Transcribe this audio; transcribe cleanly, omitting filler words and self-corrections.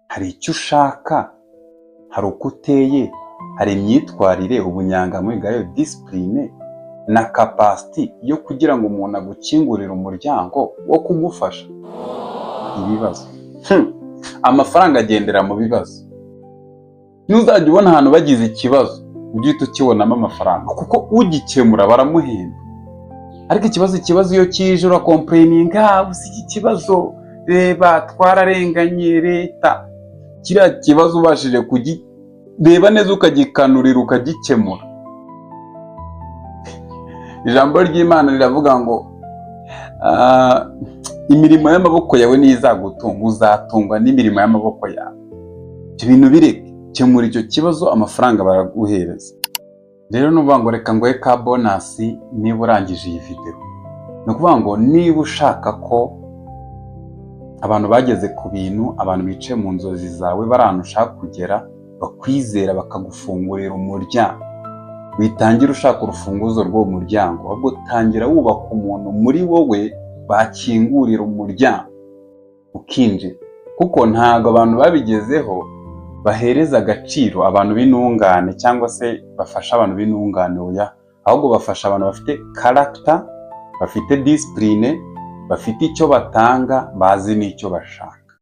hari icyo ushaka, hari uko uteye, hari imyitwarire, ubunyangamugayo, disipurine na kapasiti yo kugira ngo umuntu agukingurire umuryango wo kugufasha. Ibibazo, amafaranga agendera mu bibazo. Ntuzajya ubona ahantu bagize ikibazo ujye uhita ukibonamo amafaranga, kuko ugikemura baramuhemba. Ariko ikibazo iyo kije urakomplayininga, gusa iki kibazo reba twararenganye leta. Kiriya kibazo ubashije kugireba neza ukagikanurira ukagikemura. Ijambo ry'Imana riravuga ngo imirimo y'amaboko yawe niyo izagutunga, uzatungwa n'imirimo y'amaboko yawe. Ibyo bintu bireke, kemura icyo kibazo, amafaranga baraguhereza. Rero nuvuga ngo reka ngoye ka bonasi niba urangije iyi video. Ni ukuvuga ngo niba ushaka ko abantu bageze ku bintu, abantu bicaye mu nzozi zawe bari ahantu ushaka kugera, bakwizera bakagufungurira umuryango, witangira ushaka urufunguzo rw'uwo muryango, ahubwo tangira wubaka umuntu muri wowe bakingurira umuryango ukinjira. Kuko ntabwo abantu babigezeho bahereza agaciro abantu b'intungane cyangwa se bafasha abantu b'intungane, oya, ahubwo bafasha abantu bafite character, bafite discipline, bafite icyo batanga, bazi n'icyo bashaka.